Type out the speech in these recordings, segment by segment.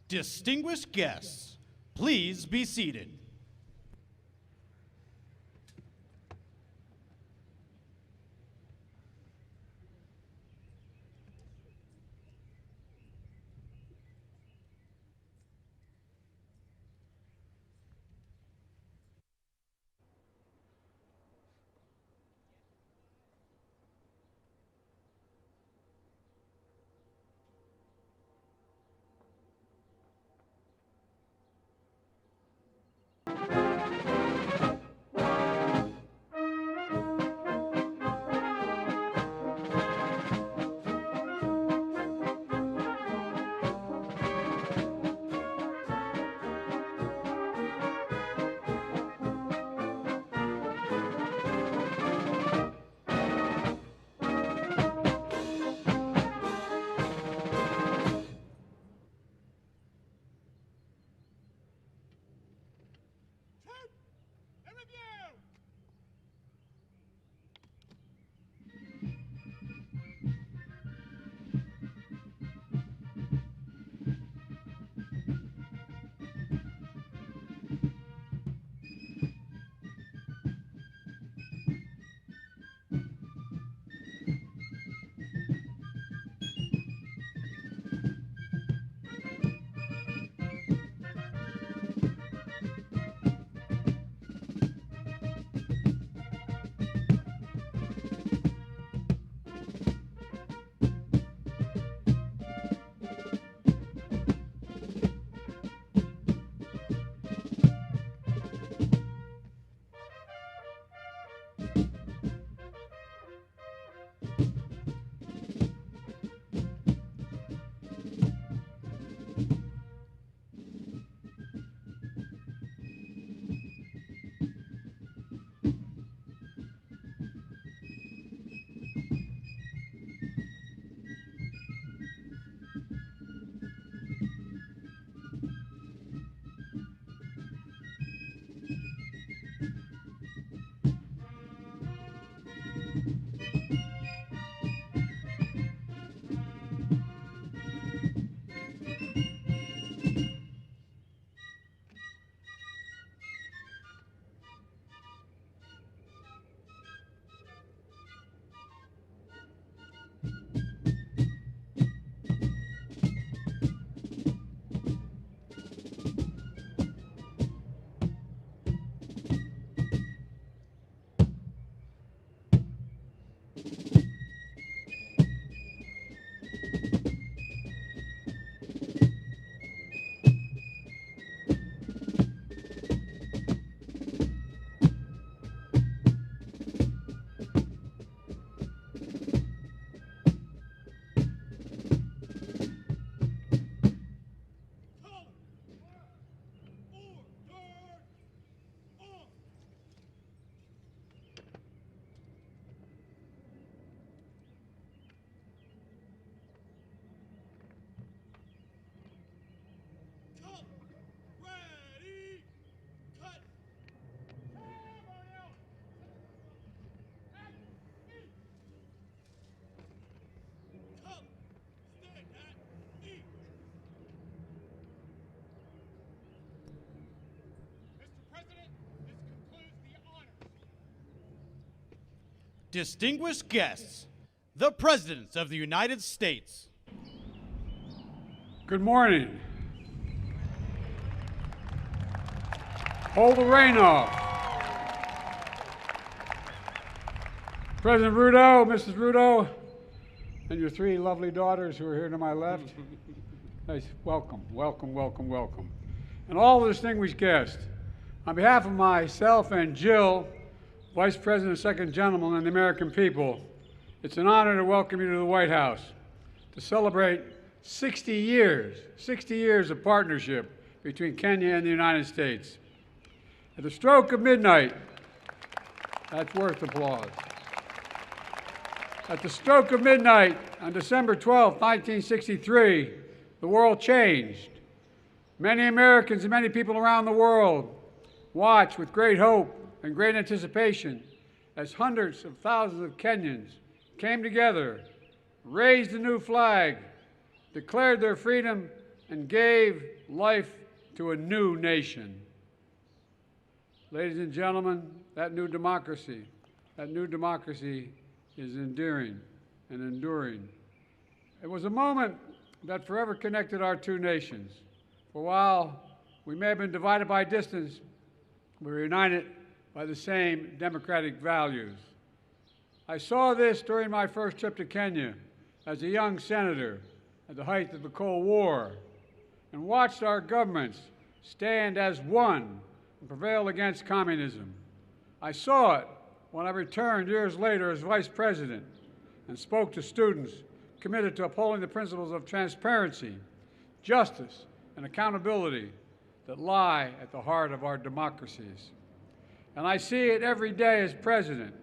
Distinguished guests, please be seated. Distinguished guests, the President of the United States. Good morning. Hold the rain off. President Ruto, Mrs. Ruto, and your three lovely daughters who are here to my left. Nice. Welcome, welcome, welcome, welcome. And all the distinguished guests, on behalf of myself and Jill, Vice President and Second Gentleman, and the American people, it's an honor to welcome you to the White House to celebrate 60 years of partnership between Kenya and the United States. At the stroke of midnight, that's worth applause. At the stroke of midnight on December 12, 1963, the world changed. Many Americans and many people around the world watched with great hope and great anticipation as hundreds of thousands of Kenyans came together, raised a new flag, declared their freedom, and gave life to a new nation. Ladies and gentlemen, that new democracy is endearing and enduring. It was a moment that forever connected our two nations. For while we may have been divided by distance, we were united by the same democratic values. I saw this during my first trip to Kenya as a young senator at the height of the Cold War, and watched our governments stand as one and prevail against communism. I saw it when I returned years later as vice president and spoke to students committed to upholding the principles of transparency, justice, and accountability that lie at the heart of our democracies. And I see it every day as president,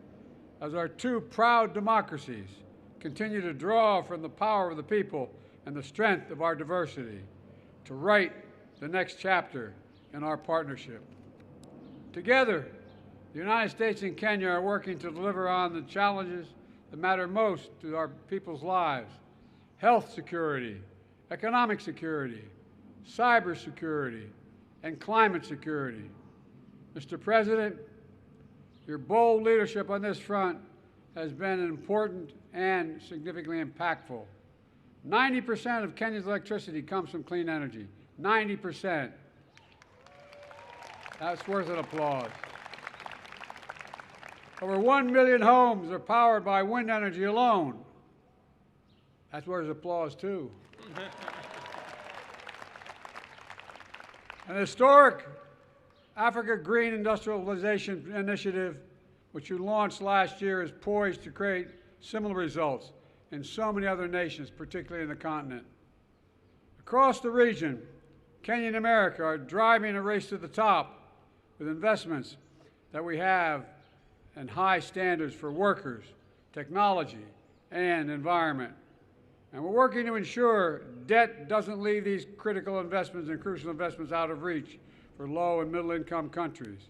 as our two proud democracies continue to draw from the power of the people and the strength of our diversity to write the next chapter in our partnership. Together, the United States and Kenya are working to deliver on the challenges that matter most to our people's lives: health security, economic security, cyber security, and climate security. Mr. President, your bold leadership on this front has been important and significantly impactful. 90% of Kenya's electricity comes from clean energy. 90%. That's worth an applause. Over 1 million homes are powered by wind energy alone. That's worth applause, too. An historic Africa Green Industrialization Initiative, which you launched last year, is poised to create similar results in so many other nations, particularly in the continent. Across the region, Kenya and America are driving a race to the top with investments that we have and high standards for workers, technology, and environment. And we're working to ensure debt doesn't leave these critical investments and crucial investments out of reach for low and middle income countries.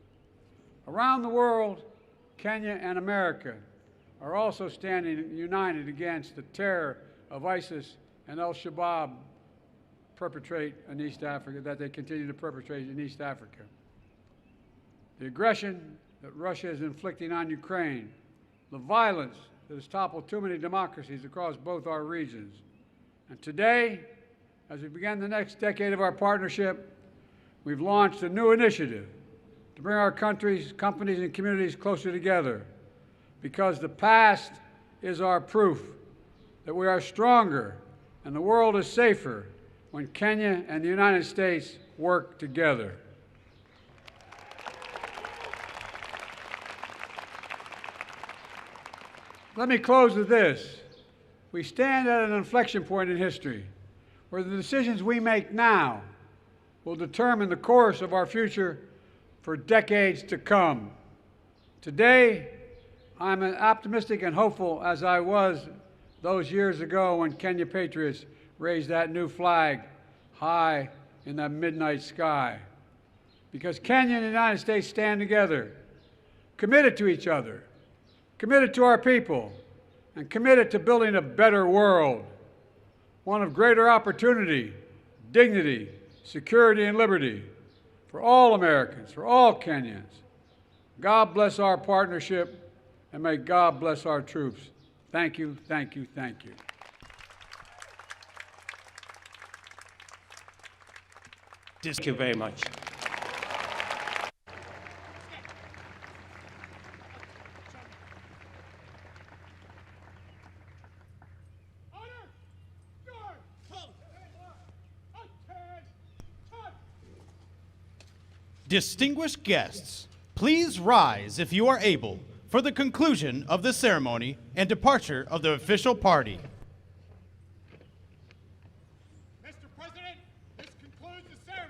Around the world, Kenya and America are also standing united against the terror of ISIS and Al-Shabaab perpetrate in East Africa, that they continue to perpetrate in East Africa. The aggression that Russia is inflicting on Ukraine, the violence that has toppled too many democracies across both our regions. And today, as we begin the next decade of our partnership, we've launched a new initiative to bring our countries, companies, and communities closer together, because the past is our proof that we are stronger and the world is safer when Kenya and the United States work together. Let me close with this. We stand at an inflection point in history where the decisions we make now will determine the course of our future for decades to come. Today, I'm as optimistic and hopeful as I was those years ago when Kenya patriots raised that new flag high in the midnight sky. Because Kenya and the United States stand together, committed to each other, committed to our people, and committed to building a better world, one of greater opportunity, dignity, security, and liberty for all Americans, for all Kenyans. God bless our partnership, and may God bless our troops. Thank you, thank you, thank you. Thank you very much. Distinguished guests, please rise if you are able for the conclusion of the ceremony and departure of the official party. Mr. President, this concludes the ceremony.